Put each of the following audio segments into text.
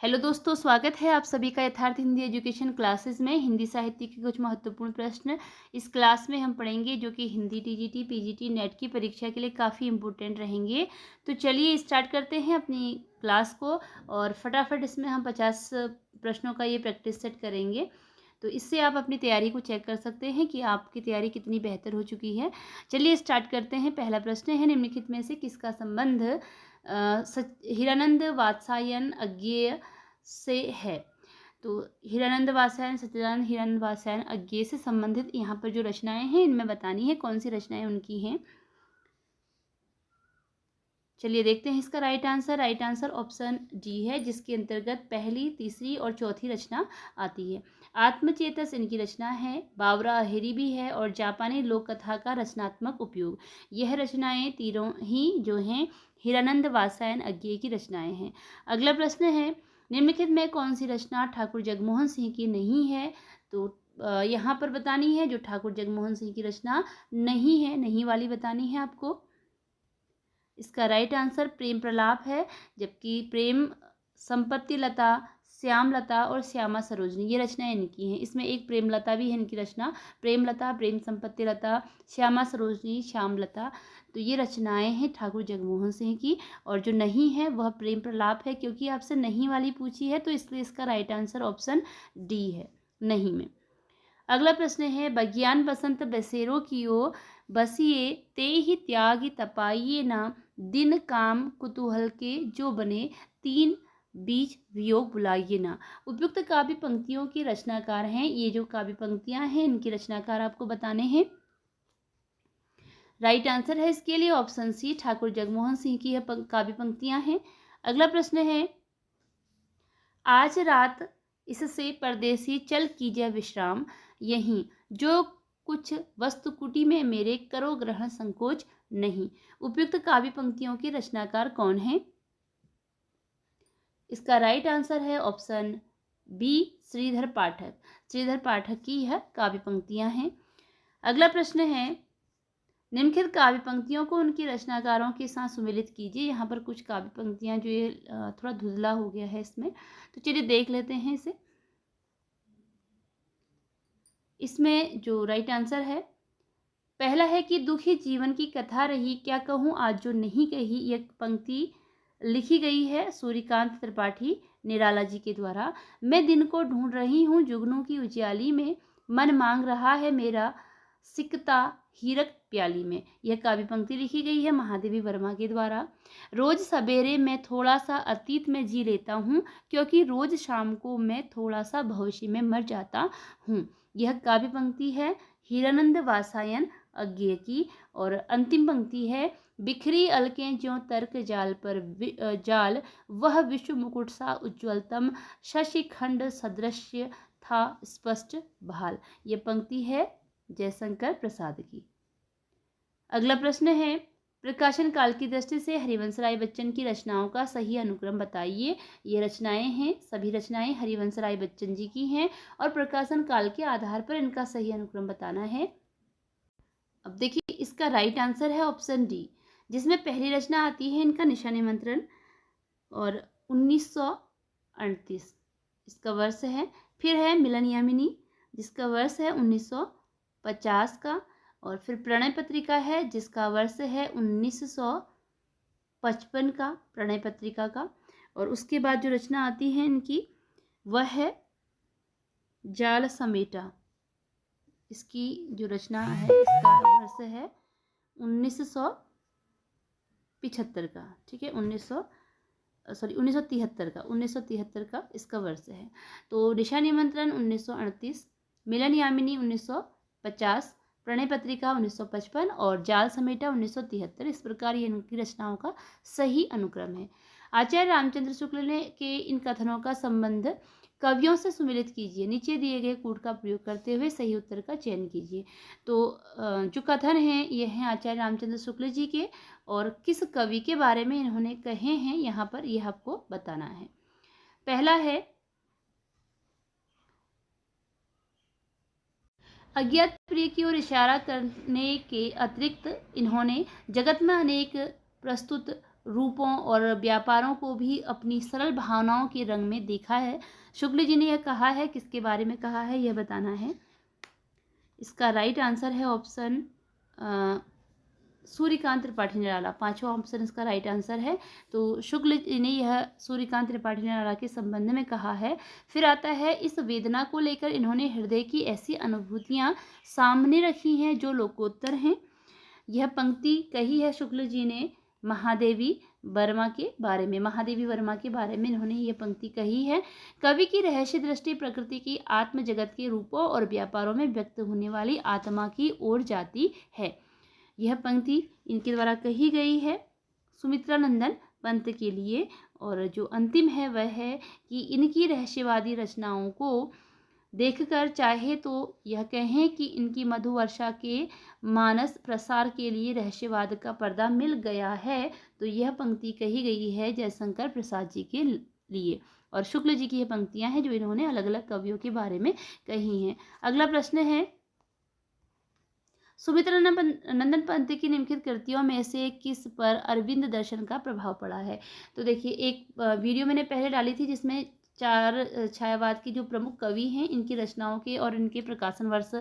Hello दोस्तों, स्वागत है आप सभी का यथार्थ हिंदी एजुकेशन क्लासेस में। हिंदी साहित्य के कुछ महत्वपूर्ण प्रश्न इस क्लास में हम पढ़ेंगे जो कि हिंदी टीजीटी पीजीटी नेट की परीक्षा के लिए काफ़ी इम्पोर्टेंट रहेंगे। तो चलिए स्टार्ट करते हैं अपनी क्लास को और फटाफट इसमें हम 50 प्रश्नों का ये प्रैक्टिस सेट करेंगे। तो इससे आप अपनी तैयारी को चेक कर सकते हैं कि आपकी तैयारी कितनी बेहतर हो चुकी है। चलिए स्टार्ट करते हैं। पहला प्रश्न है, निम्नलिखित में से किसका संबंध हिरानंद वात्स्यायन अज्ञेय से है। तो हिरानंद वात्स्यायन, सच्चिदानंद हिरानंद वात्स्यायन अज्ञेय से संबंधित यहाँ पर जो रचनाएं हैं इनमें बतानी है कौन सी रचनाएं उनकी हैं। चलिए देखते हैं इसका right answer. Right answer option D है, जिसके अंतर्गत पहली, तीसरी और चौथी रचना आती है। आत्मचेतस इनकी रचना है। बावरा अहेरी भी है और जापानी लोक कथा का रचनात्मक उपयोग। यह रचनाएं तीनों ही जो हैं हिरानंद वात्स्यायन अज्ञेय की रचनाएं हैं। अगला प्रश्न है, निम्नलिखित में कौन सी रचना ठाकुर जगमोहन सिंह की नहीं है। तो यहाँ पर बतानी है जो ठाकुर जगमोहन सिंह की रचना नहीं है, नहीं वाली बतानी है आपको। इसका राइट आंसर प्रेम प्रलाप है, जबकि प्रेम संपत्ति लता, श्यामलता और श्यामा सरोजनी ये रचनाएं इनकी हैं। इसमें एक प्रेमलता भी है इनकी रचना, प्रेमलता, प्रेम संपत्ति लता, श्यामा सरोजनी, श्यामलता। तो ये रचनाएं हैं ठाकुर जगमोहन सिंह की। और जो नहीं है वह प्रेम प्रलाप है, क्योंकि आपसे नहीं वाली पूछी है तो इसलिए इसका राइट आंसर ऑप्शन डी है, नहीं में। अगला प्रश्न है, बज्ञान बसंत बसेरो कियो बसिए ते ही त्यागी तपाइए ना, दिन काम कुतूहल के जो बने, तीन बीच वियोग बुलाइए ना। उपयुक्त काव्य पंक्तियों के रचनाकार हैं। ये जो काव्य पंक्तियां हैं इनके रचनाकार आपको बताने हैं। राइट आंसर है इसके लिए ऑप्शन सी, ठाकुर जगमोहन सिंह की यह काव्य पंक्तियां हैं। अगला प्रश्न है, आज रात इससे परदेसी चल कीजिए विश्राम, यहीं जो कुछ वस्तु कुटी में मेरे करो ग्रहण संकोच नहीं। उपयुक्त काव्य पंक्तियों के रचनाकार कौन है। इसका राइट आंसर है ऑप्शन बी, श्रीधर पाठक। श्रीधर पाठक की यह काव्य पंक्तियां हैं। अगला प्रश्न है, निम्नलिखित काव्य पंक्तियों को उनके रचनाकारों के साथ सुमेलित कीजिए। यहाँ पर कुछ काव्य पंक्तियां जो ये थोड़ा धुंधला हो गया है इसमें, तो चलिए देख लेते हैं इसे। इसमें जो राइट आंसर है, पहला है कि दुखी जीवन की कथा रही, क्या कहूँ आज जो नहीं कही। यह पंक्ति लिखी गई है सूर्यकांत त्रिपाठी निराला जी के द्वारा। मैं दिन को ढूंढ रही हूँ जुगनू की उजियाली में, मन मांग रहा है मेरा सिकता हीरक प्याली में। यह काव्य पंक्ति लिखी गई है महादेवी वर्मा के द्वारा। रोज सवेरे मैं थोड़ा सा अतीत में जी लेता हूँ, क्योंकि रोज शाम को मैं थोड़ा सा भविष्य में मर जाता हूँ। यह काव्य पंक्ति है हिरानंद वात्स्यायन अज्ञेय की। और अंतिम पंक्ति है, बिखरी अलकें ज्यों तर्क जाल पर जाल, वह विश्व मुकुट सा उज्ज्वलतम, शशिखंड सदृश्य था स्पष्ट भाल। ये पंक्ति है जयशंकर प्रसाद की। अगला प्रश्न है, प्रकाशन काल की दृष्टि से हरिवंश राय बच्चन की रचनाओं का सही अनुक्रम बताइए। ये रचनाएं हैं, सभी रचनाएं हरिवंश राय बच्चन जी की हैं और प्रकाशन काल के आधार पर इनका सही अनुक्रम बताना है। अब देखिए इसका राइट आंसर है ऑप्शन डी, जिसमें पहली रचना आती है इनका निशा निमंत्रण और 1938 इसका वर्ष है। फिर है मिलन यामिनी जिसका वर्ष है 1950 का। और फिर प्रणय पत्रिका है जिसका वर्ष है 1955 का, प्रणय पत्रिका का। और उसके बाद जो रचना आती है इनकी वह है जाल समेटा। इसकी जो रचना है इसका वर्ष है 1975 का, ठीक है, 1973 का इसका वर्ष है। तो निशा निमंत्रण 1938, मिलन यामिनी 1950, प्रणय पत्रिका 1955 और जाल समेटा 1973। इस प्रकार ये इनकी रचनाओं का सही अनुक्रम है। आचार्य रामचंद्र शुक्ल ने के इन कथनों का संबंध कवियों से सुमेलित कीजिए। नीचे दिए गए कूट का प्रयोग करते हुए सही उत्तर का चयन कीजिए। तो जो कथन हैं ये हैं आचार्य रामचंद्र शुक्ल जी के, और किस कवि के बारे में इन्होंने कहे हैं यहाँ पर यह आपको बताना है। पहला है, अज्ञात प्रिय की ओर इशारा करने के अतिरिक्त इन्होंने जगत में अनेक प्रस्तुत रूपों और व्यापारों को भी अपनी सरल भावनाओं के रंग में देखा है। शुक्ल जी ने यह कहा है, किसके बारे में कहा है यह बताना है। इसका राइट आंसर है ऑप्शन सूर्यकांत त्रिपाठी निराला। पांचवा ऑप्शन इसका राइट आंसर है। तो शुक्ल जी ने यह सूर्यकांत त्रिपाठी निराला के संबंध में कहा है। फिर आता है, इस वेदना को लेकर इन्होंने हृदय की ऐसी अनुभूतियां सामने रखी हैं जो लोकोत्तर हैं। यह पंक्ति कही है शुक्ल जी ने महादेवी वर्मा के बारे में। महादेवी वर्मा के बारे में इन्होंने ये पंक्ति कही है। कवि की रहस्य दृष्टि प्रकृति की आत्म जगत के रूपों और व्यापारों में व्यक्त होने वाली आत्मा की ओर जाती है। यह पंक्ति इनके द्वारा कही गई है सुमित्रानंदन पंत के लिए। और जो अंतिम है वह है कि इनकी रहस्यवादी रचनाओं को देखकर चाहे तो यह कहें कि इनकी मधुवर्षा के मानस प्रसार के लिए रहस्यवाद का पर्दा मिल गया है। तो यह पंक्ति कही गई है जयशंकर प्रसाद जी के लिए। और शुक्ल जी की ये पंक्तियां हैं जो इन्होंने अलग अलग कवियों के बारे में कही हैं। अगला प्रश्न है, सुमित्रानंदन पंत की निम्नलिखित कृतियों में से किस पर अरविंद दर्शन का प्रभाव पड़ा है। तो देखिए, एक वीडियो मैंने पहले डाली थी जिसमें 4 छायावाद की जो प्रमुख कवि हैं इनकी रचनाओं के और इनके प्रकाशन वर्ष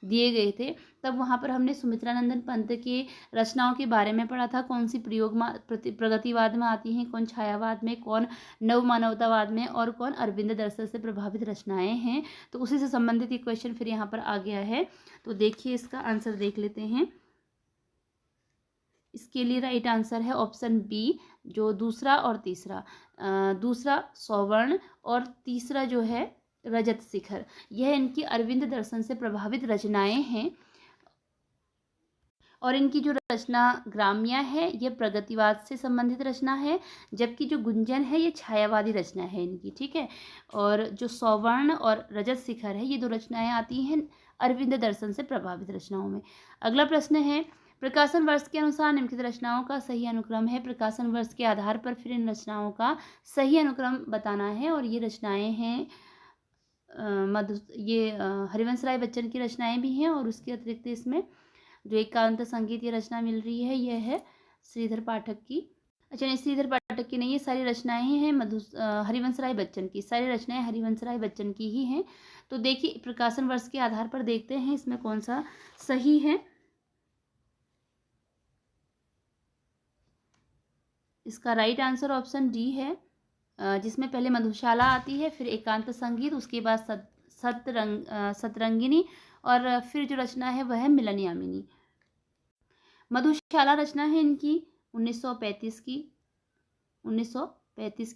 दिए गए थे। तब वहाँ पर हमने सुमित्रानंदन पंत के रचनाओं के बारे में पढ़ा था, कौन सी प्रगतिवाद में आती हैं, कौन छायावाद में, कौन नवमानवतावाद में और कौन अरविंद दर्शन से प्रभावित रचनाएं हैं। तो उसी से संबंधित एक क्वेश्चन फिर यहाँ पर आ गया है। तो देखिए, इसका आंसर देख लेते हैं। इसके लिए राइट आंसर है ऑप्शन बी, जो दूसरा और तीसरा। दूसरा सौवर्ण और तीसरा जो है रजत शिखर। यह इनकी अरविंद दर्शन से प्रभावित रचनाएं हैं। और इनकी जो रचना ग्राम्या है यह प्रगतिवाद से संबंधित रचना है, जबकि जो गुंजन है ये छायावादी रचना है इनकी, ठीक है। और जो सौवर्ण और रजत शिखर है ये 2 रचनाएं आती हैं अरविंद दर्शन से प्रभावित रचनाओं में। अगला प्रश्न है, प्रकाशन वर्ष के अनुसार निम्नलिखित रचनाओं का सही अनुक्रम है। प्रकाशन वर्ष के आधार पर फिर इन रचनाओं का सही अनुक्रम बताना है। और ये रचनाएं हैं हरिवंश राय बच्चन की रचनाएं भी हैं। और उसके अतिरिक्त इसमें जो एकांत संगीत ये रचना मिल रही है यह है श्रीधर पाठक की। अच्छा नहीं, श्रीधर पाठक की नहीं, ये सारी रचनाएं हैं हरिवंश राय बच्चन की। सारी रचनाएं हरिवंश राय बच्चन की ही हैं। तो देखिए, प्रकाशन वर्ष के आधार पर देखते हैं इसमें कौन सा सही है। इसका राइट आंसर ऑप्शन डी है, जिसमें पहले मधुशाला आती है, फिर एकांत संगीत, उसके बाद सतरंगिनी और फिर जो रचना है वह है मिलन यामिनी। मधुशाला रचना है इनकी 1935 की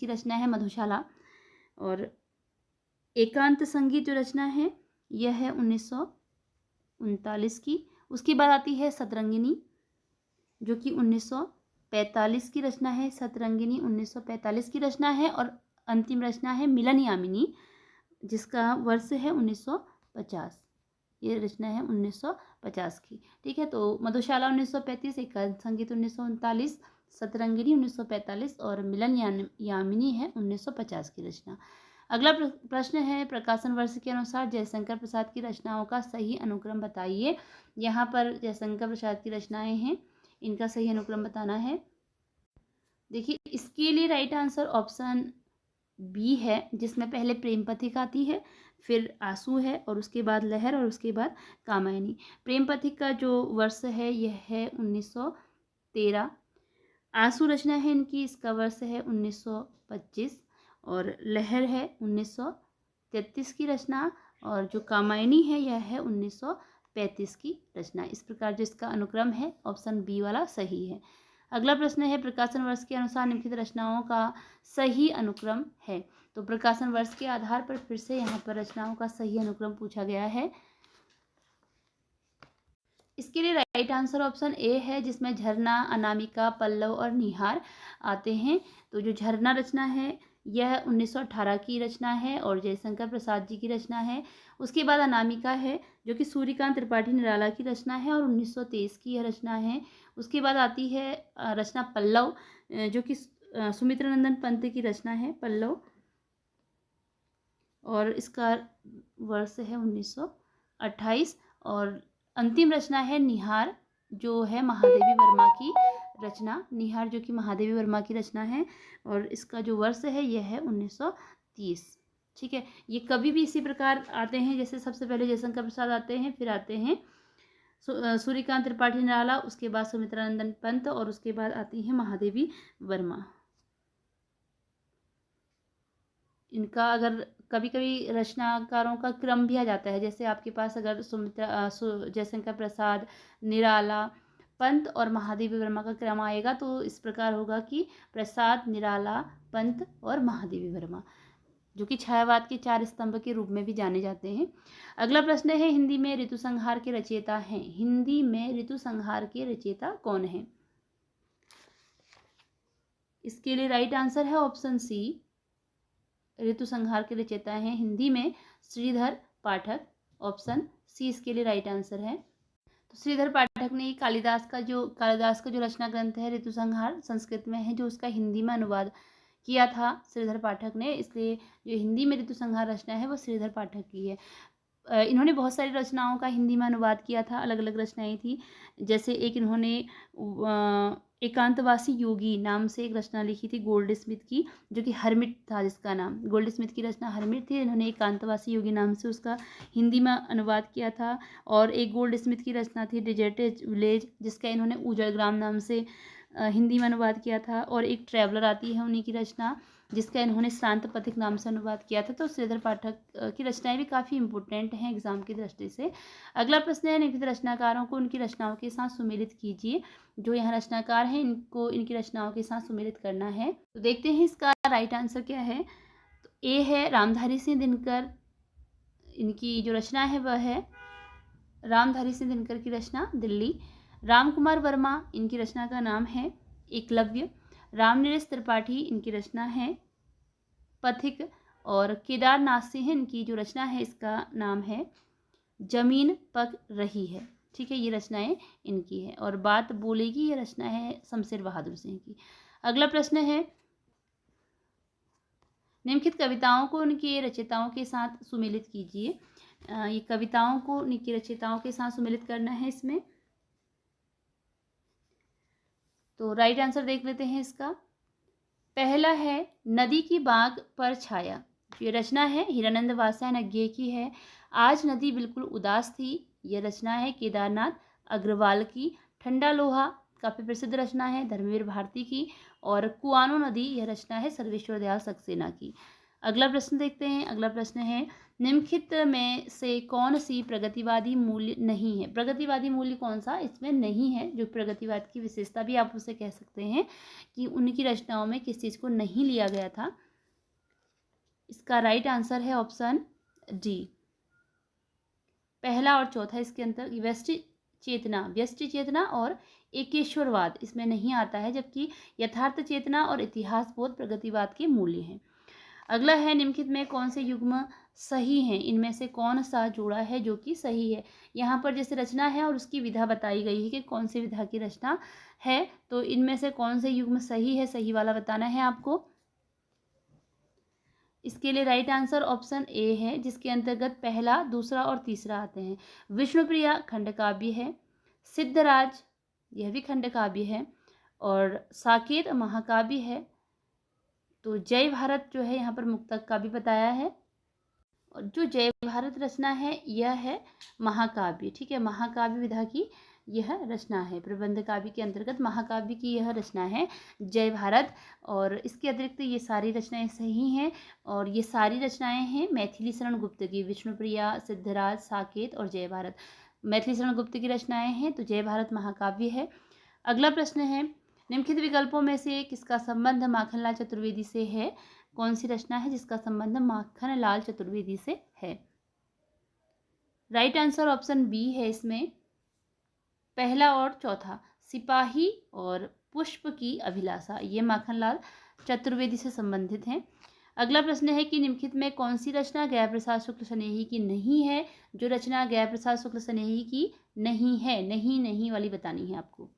रचना है मधुशाला। और एकांत संगीत जो रचना है यह है 1939 की। उसके बाद आती है सतरंगिनी जो कि 1945 की रचना है। सतरंगिनी 1945 की रचना है। और अंतिम रचना है मिलन यामिनी जिसका वर्ष है 1950। ये रचना है 1950 की, ठीक है। तो मधुशाला 1935, एकांत संगीत 1939, सतरंगिनी 1945 और मिलन यामिनी है 1950 की रचना। अगला प्रश्न है, प्रकाशन वर्ष के अनुसार जयशंकर प्रसाद की रचनाओं का सही अनुक्रम बताइए। यहाँ पर जयशंकर प्रसाद की रचनाएं हैं, इनका सही अनुक्रम बताना है। देखिए, इसके लिए राइट आंसर ऑप्शन बी है, जिसमें पहले प्रेम पथिक आती है, फिर आंसू है और उसके बाद लहर और उसके बाद कामायनी। प्रेम पथिक का जो वर्ष है यह है 1913। आंसू रचना है इनकी, इसका वर्ष है 1925। और लहर है 1933 की रचना। और जो कामायनी है यह है 1935 की रचना। इस प्रकार जो इसका अनुक्रम है ऑप्शन बी वाला सही है। अगला प्रश्न है, प्रकाशन वर्ष के अनुसार निम्नलिखित रचनाओं का सही अनुक्रम है। तो प्रकाशन वर्ष के आधार पर फिर से यहाँ पर रचनाओं का सही अनुक्रम पूछा गया है। इसके लिए राइट आंसर ऑप्शन ए है, जिसमें झरना, अनामिका, पल्लव और निहार आते हैं। तो जो झरना रचना है यह 1918 की रचना है और जयशंकर प्रसाद जी की रचना है। उसके बाद अनामिका है जो कि सूर्यकांत त्रिपाठी निराला की रचना है और 1923 की यह रचना है। उसके बाद आती है रचना पल्लव जो कि सुमित्रानंदन पंत की रचना है पल्लव। और इसका वर्ष है 1928। और अंतिम रचना है निहार जो है महादेवी वर्मा की रचना निहार, जो कि महादेवी वर्मा की रचना है, और इसका जो वर्ष है यह है 1930। ठीक है, ये कभी भी इसी प्रकार आते हैं, जैसे सबसे पहले जयशंकर प्रसाद आते हैं, फिर आते हैं सूर्यकांत त्रिपाठी निराला, उसके बाद सुमित्रानंदन पंत, और उसके बाद आती है महादेवी वर्मा। इनका अगर कभी कभी रचनाकारों का क्रम भी आ जाता है, जैसे आपके पास अगर जयशंकर प्रसाद, निराला, पंत और महादेवी वर्मा का क्रम आएगा तो इस प्रकार होगा कि प्रसाद, निराला, पंत और महादेवी वर्मा, जो कि छायावाद के 4 स्तंभ के रूप में भी जाने जाते हैं। अगला प्रश्न है, हिंदी में ऋतु संहार के रचयिता हैं। हिंदी में ऋतु संहार के रचयिता कौन है? इसके लिए राइट आंसर है ऑप्शन सी, ऋतु संहार के रचयिता हैं हिंदी में श्रीधर पाठक। ऑप्शन सी इसके लिए राइट आंसर है। तो श्रीधर पाठक ने कालिदास का जो रचना ग्रंथ है ऋतु संहार, संस्कृत में है, जो उसका हिंदी में अनुवाद किया था श्रीधर पाठक ने, इसलिए जो हिंदी में ऋतु संहार रचना है वो श्रीधर पाठक की है। इन्होंने बहुत सारी रचनाओं का हिंदी में अनुवाद किया था, अलग अलग रचनाएं थी। जैसे एक इन्होंने एकांतवासी योगी नाम से एक रचना लिखी थी गोल्ड स्मिथ की, जो कि हरमिट था जिसका नाम। गोल्ड स्मिथ की रचना हरमिट थी, इन्होंने एकांतवासी योगी नाम से उसका हिंदी में अनुवाद किया था। और एक गोल्ड स्मिथ की रचना थी डिजर्टेड विलेज, जिसका इन्होंने उजड़ ग्राम नाम से हिंदी में अनुवाद किया था। और एक ट्रैवलर आती है उन्हीं की रचना, जिसका इन्होंने शांत पथिक नाम से अनुवाद किया था। तो श्रीधर पाठक की रचनाएं भी काफ़ी इंपॉर्टेंट हैं एग्जाम की दृष्टि से। अगला प्रश्न है, निम्नलिखित रचनाकारों को उनकी रचनाओं के साथ सुमेलित कीजिए। जो यहाँ रचनाकार हैं इनको इनकी रचनाओं के साथ सुमेलित करना है। तो देखते हैं इसका राइट आंसर क्या है। तो ए है रामधारी सिंह दिनकर, इनकी जो रचना है वह है रामधारी सिंह दिनकर की रचना दिल्ली। राम कुमार वर्मा, इनकी रचना का नाम है एकलव्य। रामनरेश त्रिपाठी, इनकी रचना है पथिक। और केदारनाथ सिंह, इनकी जो रचना है इसका नाम है जमीन पक रही है। ठीक है, ये रचनाएं इनकी है। और बात बोलेगी, ये रचना है शमशेर बहादुर सिंह की। अगला प्रश्न है, निम्नलिखित कविताओं को उनके रचयिताओं के साथ सुमेलित कीजिए। ये कविताओं को उनकी रचयिताओं के साथ सुमेलित करना है इसमें। तो राइट आंसर देख लेते हैं इसका। पहला है नदी की बाग पर छाया, ये रचना है हिरानंद वात्स्यायन की है। आज नदी बिल्कुल उदास थी, यह रचना है केदारनाथ अग्रवाल की। ठंडा लोहा काफ़ी प्रसिद्ध रचना है धर्मवीर भारती की। और कुआनो नदी, यह रचना है सर्वेश्वर दयाल सक्सेना की। अगला प्रश्न देखते हैं। अगला प्रश्न है, निम्नलिखित में से कौन सी प्रगतिवादी मूल्य नहीं है? प्रगतिवादी मूल्य कौन सा इसमें नहीं है? जो प्रगतिवाद की विशेषता भी आप उसे कह सकते हैं कि उनकी रचनाओं में किस चीज़ को नहीं लिया गया था। इसका राइट आंसर है ऑप्शन डी, पहला और चौथा। इसके अंतर व्यष्टि चेतना और एकेश्वरवाद इसमें नहीं आता है, जबकि यथार्थ चेतना और इतिहास बोध प्रगतिवाद के मूल्य हैं। अगला है, निम्नलिखित में कौन से युग्म सही हैं? इनमें से कौन सा जोड़ा है जो कि सही है? यहाँ पर जैसे रचना है और उसकी विधा बताई गई है कि कौन सी विधा की रचना है, तो इनमें से कौन से युग्म सही है, सही वाला बताना है आपको। इसके लिए राइट आंसर ऑप्शन ए है, जिसके अंतर्गत पहला, दूसरा और तीसरा आते हैं। विष्णुप्रिया खंड काव्य है, सिद्धराज यह भी खंड काव्य है, और साकेत महाकाव्य है। तो जय भारत जो है यहाँ पर मुक्तक का भी बताया है, और जो जय भारत रचना है यह है महाकाव्य। ठीक है, महाकाव्य विधा की यह रचना है। प्रबंध काव्य के अंतर्गत महाकाव्य की यह रचना है जय भारत। और इसके अतिरिक्त ये सारी रचनाएं सही हैं, और ये सारी रचनाएं हैं मैथिली शरण गुप्त की। विष्णुप्रिया, सिद्धराज, साकेत और जय भारत मैथिली शरण गुप्त की रचनाएं हैं, तो जय भारत महाकाव्य है। अगला प्रश्न है, निम्नलिखित विकल्पों में से किसका संबंध माखनलाल चतुर्वेदी से है? कौन सी रचना है जिसका संबंध माखनलाल चतुर्वेदी से है? राइट आंसर ऑप्शन बी है इसमें, पहला और चौथा। सिपाही और पुष्प की अभिलाषा, ये माखनलाल चतुर्वेदी से संबंधित हैं। अगला प्रश्न है कि निम्नलिखित में कौन सी रचना गया प्रसाद शुक्ल स्नेही की नहीं है? जो रचना गया प्रसाद शुक्ल स्नेही की नहीं है, नहीं वाली बतानी है आपको।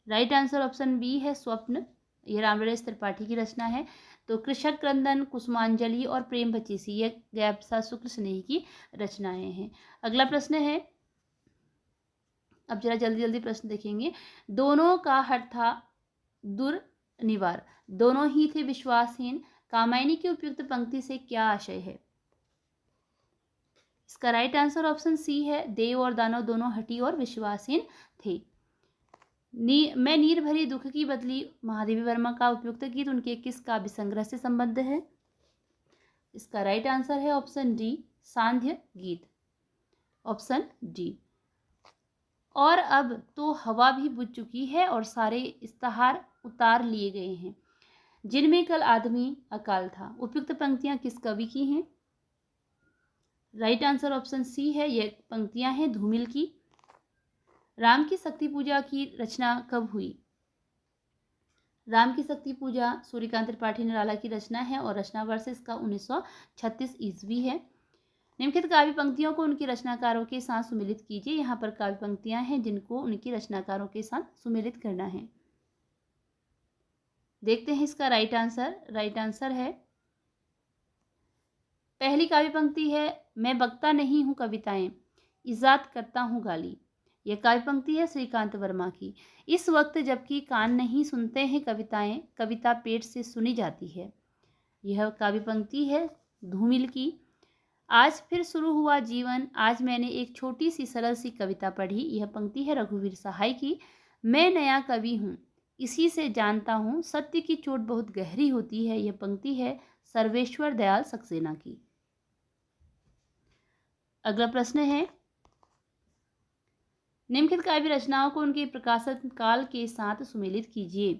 राइट आंसर ऑप्शन बी है स्वप्न, यह रामनरेश त्रिपाठी की रचना है। तो कृषक क्रंदन, कुसुमांजलि और प्रेम पचीसी, ये गया प्रसाद शुक्ल स्नेही की रचनाएं हैं। अगला प्रश्न है, अब जरा जल्दी जल्दी प्रश्न देखेंगे। दोनों का हठ था दुर्निवार, दोनों ही थे विश्वासहीन। कामायनी की उपयुक्त पंक्ति से क्या आशय है? इसका राइट आंसर ऑप्शन सी है, देव और दानव दोनों हठी और विश्वासहीन थे। मैं नीर भरी दुख की बदली महादेवी वर्मा का उपयुक्त गीत उनके किस काव्य संग्रह से संबद्ध है? इसका राइट आंसर है ऑप्शन डी, सांध्य गीत, ऑप्शन डी। और अब तो हवा भी बुझ चुकी है और सारे इस्ताहार उतार लिए गए हैं, जिनमें कल आदमी अकाल था। उपयुक्त पंक्तियां किस कवि की हैं? राइट आंसर ऑप्शन सी है, ये पंक्तियां हैं धूमिल की। राम की शक्ति पूजा की रचना कब हुई? राम की शक्ति पूजा सूर्यकांत त्रिपाठी निराला की रचना है और रचना वर्ष इसका 1936 ईस्वी है। निम्नलिखित काव्य पंक्तियों को उनके रचनाकारों के साथ सुमेलित कीजिए। यहाँ पर काव्य पंक्तियां हैं जिनको उनके रचनाकारों के साथ सुमेलित करना है। देखते हैं इसका राइट आंसर। राइट आंसर है, पहली काव्य पंक्ति है, मैं बकता नहीं हूँ कविताएं, इजाद करता हूँ गाली। यह काव्य पंक्ति है श्रीकांत वर्मा की। इस वक्त जबकि कान नहीं सुनते हैं कविताएं, कविता पेट से सुनी जाती है। यह काव्य पंक्ति है धूमिल की। आज फिर शुरू हुआ जीवन, आज मैंने एक छोटी सी सरल सी कविता पढ़ी। यह पंक्ति है रघुवीर सहाय की। मैं नया कवि हूँ, इसी से जानता हूँ, सत्य की चोट बहुत गहरी होती है। यह पंक्ति है सर्वेश्वर दयाल सक्सेना की। अगला प्रश्न है, निम्नलिखित काव्य रचनाओं को उनके प्रकाशन काल के साथ सुमेलित कीजिए।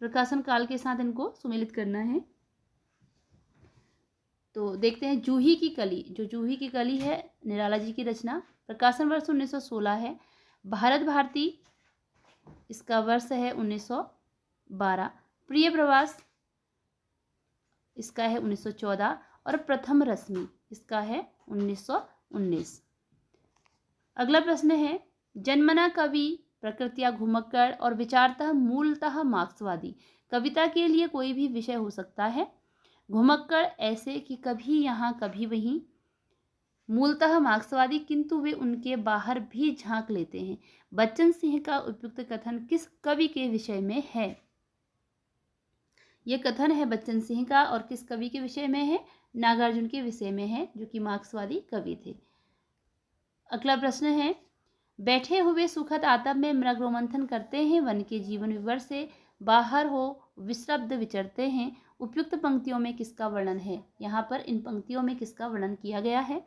प्रकाशन काल के साथ इनको सुमेलित करना है। तो देखते हैं, जूही की कली, जो जूही की कली है निराला जी की रचना, प्रकाशन वर्ष 1916 है। भारत भारती, इसका वर्ष है 1912। प्रिय प्रवास, इसका है 1914 और प्रथम रश्मि, इसका है 1919। अगला प्रश्न है, जन्मना कवि, प्रकृतिया घुमक्कड़ और विचारतः मूलतः मार्क्सवादी। कविता के लिए कोई भी विषय हो सकता है। घुमक्कड़ ऐसे कि कभी यहाँ कभी वहीं, मूलतः मार्क्सवादी किंतु वे उनके बाहर भी झांक लेते हैं। बच्चन सिंह का उपयुक्त कथन किस कवि के विषय में है? यह कथन है बच्चन सिंह का और किस कवि के विषय में है? नागार्जुन के विषय में है, जो कि मार्क्सवादी कवि थे। अगला प्रश्न है, बैठे हुए सुखद आतप में मृग रोमंथन करते हैं, वन के जीवन विवर से बाहर हो विश्रब्द विचरते हैं। उपयुक्त पंक्तियों में किसका वर्णन है? यहाँ पर इन पंक्तियों में किसका वर्णन किया गया है?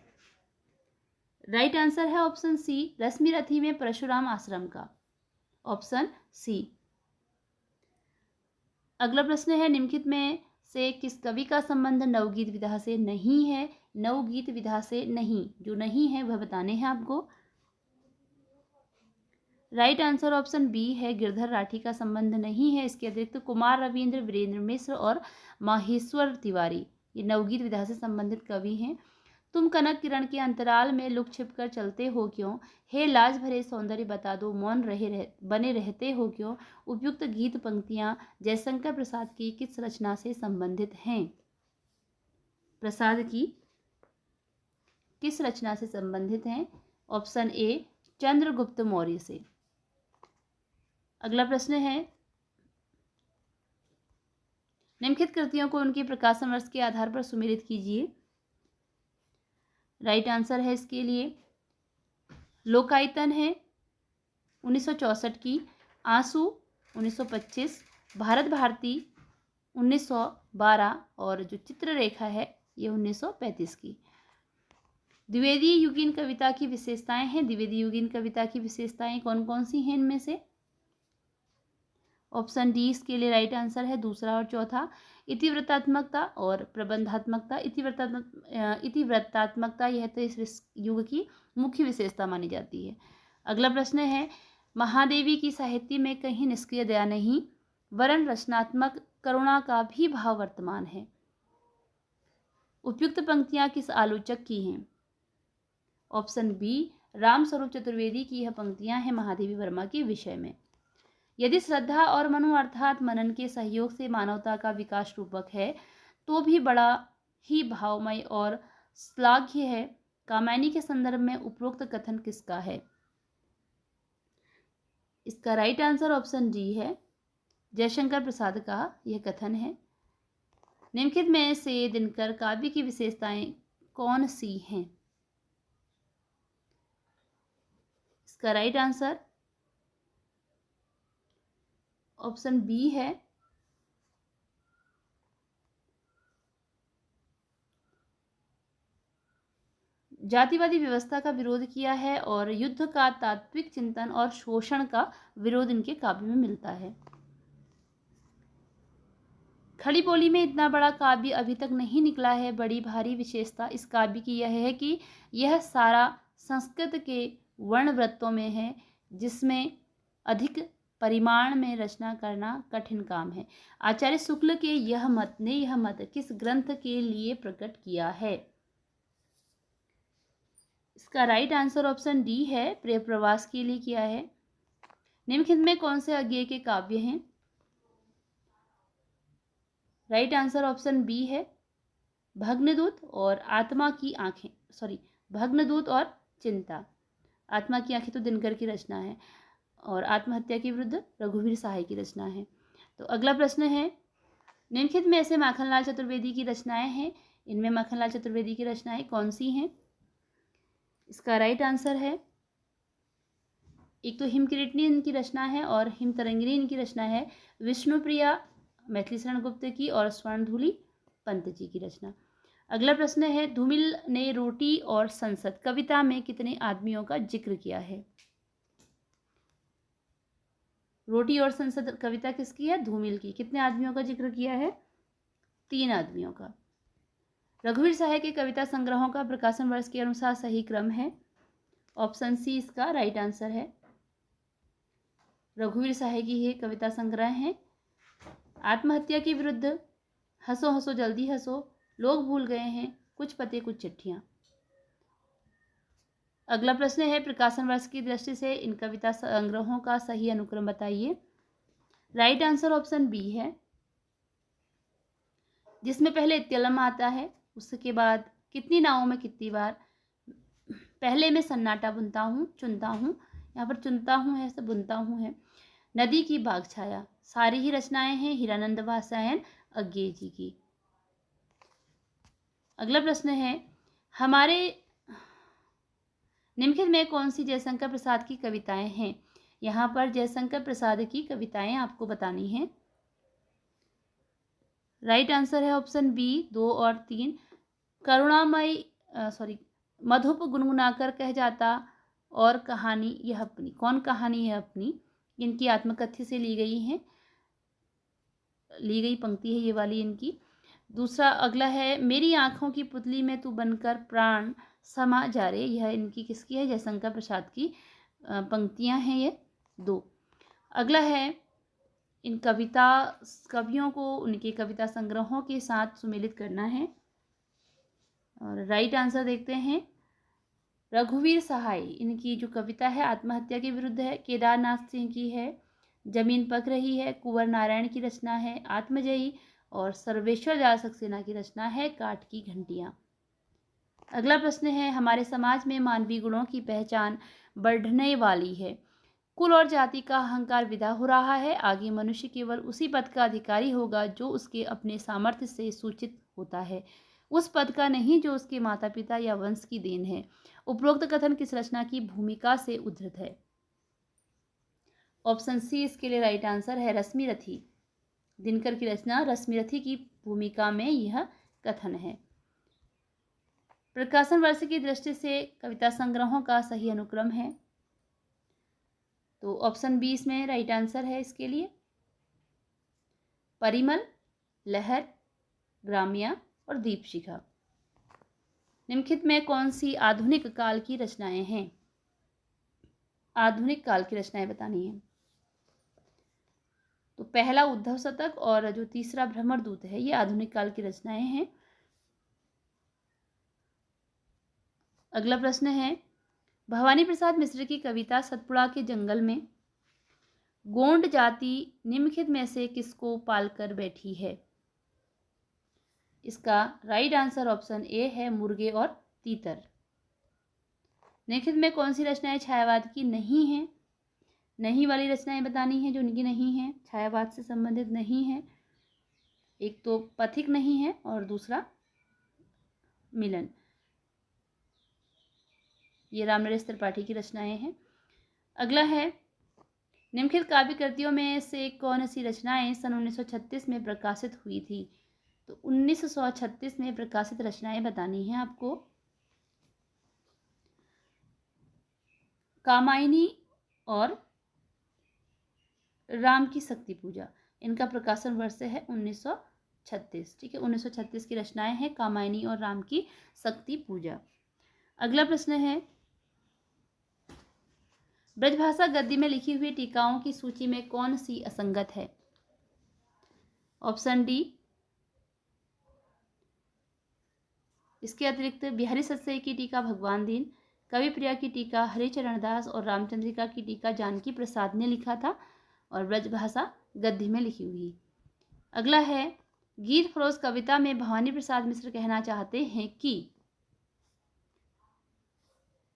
राइट आंसर है ऑप्शन सी, रश्मि रथी में परशुराम आश्रम का, ऑप्शन सी। अगला प्रश्न है, निम्नलिखित में से किस कवि का संबंध नवगीत विधा से नहीं है? नवगीत विधा से नहीं, जो नहीं है वह बताने हैं आपको। राइट आंसर ऑप्शन बी है, गिरधर राठी का संबंध नहीं है। इसके अतिरिक्त कुमार रविंद्र, वीरेंद्र मिश्र और माहेश्वर तिवारी ये नवगीत विधा से संबंधित कवि हैं। तुम कनक किरण के अंतराल में लुक छिप कर चलते हो क्यों? हे लाज भरे सौंदर्य बता दो, मौन बने रहते हो क्यों? उपयुक्त गीत पंक्तियां जयशंकर प्रसाद की किस रचना से संबंधित हैं? प्रसाद की किस रचना से संबंधित हैं? ऑप्शन ए, चंद्रगुप्त मौर्य से। अगला प्रश्न है, निम्नलिखित कृतियों को उनके प्रकाशन वर्ष के आधार पर सुमेलित कीजिए। राइट आंसर है इसके लिए लोकायतन है 1964 की, आंसू 1925, भारत भारती 1912 और जो चित्ररेखा है ये 1935 की। द्विवेदी युगीन कविता की विशेषताएं हैं। द्विवेदी युगीन कविता की विशेषताएं कौन कौन सी हैं इनमें से? ऑप्शन डी इसके लिए राइट आंसर है, दूसरा और चौथा। इतिवृत्तात्मकता और प्रबंधात्मकता। इतिवृत्तात्मकता यह तो इस युग की मुख्य विशेषता मानी जाती है। अगला प्रश्न है, महादेवी की साहित्य में कहीं निष्क्रिय दया नहीं, वरन रचनात्मक करुणा का भी भाव वर्तमान है। उपयुक्त पंक्तियां किस आलोचक की हैं? ऑप्शन बी, रामस्वरूप चतुर्वेदी की यह पंक्तियां हैं महादेवी वर्मा के विषय में। यदि श्रद्धा और मनु अर्थात मनन के सहयोग से मानवता का विकास रूपक है, तो भी बड़ा ही भावमय और श्लाघ्य है। कामायनी के संदर्भ में उपरोक्त कथन किसका है? इसका राइट आंसर ऑप्शन डी है, जयशंकर प्रसाद का यह कथन है। निम्नलिखित में से दिनकर काव्य की विशेषताएं कौन सी हैं? इसका राइट आंसर ऑप्शन बी है, जातिवादी व्यवस्था का विरोध किया है और युद्ध का तात्विक चिंतन और शोषण का विरोध इनके काव्य में मिलता है। खड़ी बोली में इतना बड़ा काव्य अभी तक नहीं निकला है। बड़ी भारी विशेषता इस काव्य की यह है कि यह सारा संस्कृत के वर्णवृत्तों में है, जिसमें अधिक परिमाण में रचना करना कठिन काम है। आचार्य शुक्ल के यह मत किस ग्रंथ के लिए प्रकट किया है? इसका राइट आंसर ऑप्शन डी है, प्रिय प्रवास के लिए किया है। निम्नलिखित में कौन से अज्ञेय के काव्य हैं? राइट आंसर ऑप्शन बी है, भग्नदूत और आत्मा की आंखें, भग्नदूत और चिंता। आत्मा की आंखें तो दिनकर की रचना है और आत्महत्या के विरुद्ध रघुवीर सहाय की रचना है। तो अगला प्रश्न है, निम्नलिखित में ऐसे माखनलाल चतुर्वेदी की रचनाएं हैं, इनमें माखनलाल चतुर्वेदी की रचनाएं कौन सी हैं? इसका राइट आंसर है, एक तो हिमकिरीटिनी इनकी रचना है और हिमतरंगिनी इनकी रचना है। विष्णुप्रिया मैथिली शरण गुप्त की और स्वर्णधूलि पंत जी की रचना। अगला प्रश्न है, धूमिल ने रोटी और संसद कविता में कितने आदमियों का जिक्र किया है? रोटी और संसद कविता किसकी है? धूमिल की। कितने आदमियों का जिक्र किया है? 3 आदमियों का। रघुवीर सहाय के कविता संग्रहों का प्रकाशन वर्ष के अनुसार सही क्रम है। ऑप्शन सी इसका राइट आंसर है। रघुवीर सहाय की ये कविता संग्रह हैं। आत्महत्या के विरुद्ध, हंसो हंसो जल्दी हंसो, लोग भूल गए हैं, कुछ पते कुछ चिट्ठियां। अगला प्रश्न है, प्रकाशन वर्ष की दृष्टि से इन कविता संग्रहों का सही अनुक्रम बताइए। राइट आंसर ऑप्शन बी है, जिसमें पहले इत्यलम आता है, उसके बाद कितनी नावों में कितनी बार, पहले में सन्नाटा बुनता हूँ चुनता हूँ, यहाँ पर चुनता हूँ है तो बुनता हूँ है, नदी की बाग छाया, सारी ही रचनाएं हैं हीरानंद वात्स्यायन अज्ञेय जी की। अगला प्रश्न है, हमारे निम्नलिखित में कौन सी जयशंकर प्रसाद की कविताएं हैं? यहाँ पर जयशंकर प्रसाद की कविताएं आपको बतानी हैं। राइट आंसर है ऑप्शन बी 2 और 3। करुणामयी मधुप गुनगुनाकर कह जाता और कहानी यह अपनी, कौन कहानी है अपनी, इनकी आत्मकथ्य से ली गई पंक्ति है ये वाली इनकी। दूसरा अगला है, मेरी आंखों की पुतली में तू बनकर प्राण समा जा रे, यह इनकी किसकी है? जयशंकर प्रसाद की पंक्तियां हैं ये 2। अगला है, इन कवियों को उनके कविता संग्रहों के साथ सुमेलित करना है। और राइट आंसर देखते हैं, रघुवीर सहाय इनकी जो कविता है आत्महत्या के विरुद्ध है, केदारनाथ सिंह की है जमीन पक रही है, कुंवर नारायण की रचना है आत्मजयी, और सर्वेश्वर दयाल सक्सेना की रचना है काठ की घंटियां। अगला प्रश्न है, हमारे समाज में मानवीय गुणों की पहचान बढ़ने वाली है, कुल और जाति का अहंकार विदा हो रहा है, आगे मनुष्य केवल उसी पद का अधिकारी होगा जो उसके अपने सामर्थ्य से सूचित होता है, उस पद का नहीं जो उसके माता पिता या वंश की देन है। उपरोक्त कथन किस रचना की भूमिका से उद्धृत है? ऑप्शन सी इसके लिए राइट आंसर है, रश्मिरथी। दिनकर की रचना रश्मिरथी की भूमिका में यह कथन है। प्रकाशन वर्ष की दृष्टि से कविता संग्रहों का सही अनुक्रम है, तो ऑप्शन बी इसमें राइट आंसर है इसके लिए। परिमल, लहर, ग्राम्या और दीपशिखा। निम्नलिखित में कौन सी आधुनिक काल की रचनाएं हैं? आधुनिक काल की रचनाएं बतानी है। तो पहला उद्धव शतक और जो तीसरा भ्रमरदूत है ये आधुनिक काल की रचनाएं हैं। अगला प्रश्न है, भवानी प्रसाद मिश्र की कविता सतपुड़ा के जंगल में गोंड जाति निम्नलिखित में से किसको पालकर बैठी है? इसका राइट आंसर ऑप्शन ए है, मुर्गे और तीतर। निम्नलिखित में कौन सी रचनाएं छायावाद की नहीं हैं? नहीं वाली रचनाएं बतानी है जो उनकी नहीं है, छायावाद से संबंधित नहीं है। एक तो पथिक नहीं है और दूसरा मिलन। ये रामनरेश त्रिपाठी की रचनाएं हैं। अगला है, निम्नलिखित काव्य कृतियों में से कौन सी रचनाएं सन 1936 में प्रकाशित हुई थी? तो 1936 में प्रकाशित रचनाएं बतानी हैं आपको। कामायनी और राम की शक्ति पूजा, इनका प्रकाशन वर्ष है 1936। ठीक है, 1936 की रचनाएं हैं कामायनी और राम की शक्ति पूजा। अगला प्रश्न है, ब्रजभाषा गद्य में लिखी हुई टीकाओं की सूची में कौन सी असंगत है? Option D. इसके अतिरिक्त बिहारी सत्सई की टीका भगवान दीन, कवि प्रिया की टीका हरिचरण दास और रामचंद्रिका की टीका जानकी प्रसाद ने लिखा था और ब्रजभाषा गद्य में लिखी हुई। अगला है, गीत फरोज कविता में भवानी प्रसाद मिश्र कहना चाहते हैं कि,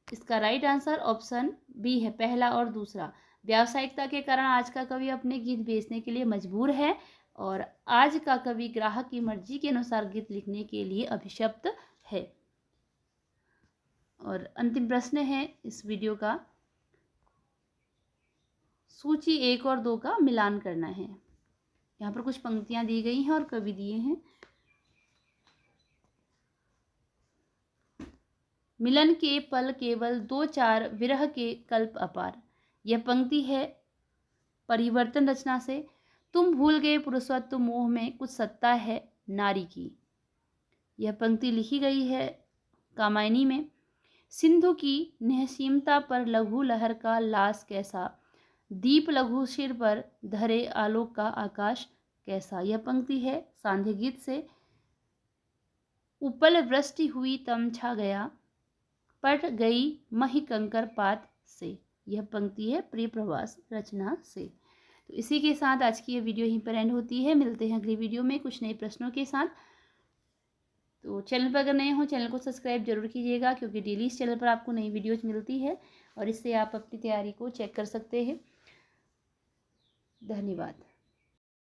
इसका राइट आंसर ऑप्शन बी है, पहला और दूसरा। व्यावसायिकता के कारण आज का कवि अपने गीत बेचने के लिए मजबूर है और आज का कवि ग्राहक की मर्जी के अनुसार गीत लिखने के लिए अभिशप्त है। और अंतिम प्रश्न है इस वीडियो का, सूची 1 और 2 का मिलान करना है। यहाँ पर कुछ पंक्तियां दी गई हैं और कवि दिए हैं। मिलन के पल केवल 2-4 विरह के कल्प अपार, यह पंक्ति है परिवर्तन रचना से। तुम भूल गए पुरुषत्व मोह में कुछ सत्ता है नारी की, यह पंक्ति लिखी गई है कामायनी में। सिंधु की निहसीमता पर लघु लहर का लाश कैसा, दीप लघु सिर पर धरे आलोक का आकाश कैसा, यह पंक्ति है सांध्य गीत से। उपल वृष्टि हुई तम छा गया, पट गई मही कंकर पात से, यह पंक्ति है प्रिय प्रवास रचना से। तो इसी के साथ आज की ये वीडियो यहीं पर एंड होती है। मिलते हैं अगली वीडियो में कुछ नए प्रश्नों के साथ। तो चैनल पर अगर नए हो चैनल को सब्सक्राइब जरूर कीजिएगा, क्योंकि डेली इस चैनल पर आपको नई वीडियोज मिलती है और इससे आप अपनी तैयारी को चेक कर सकते हैं। धन्यवाद।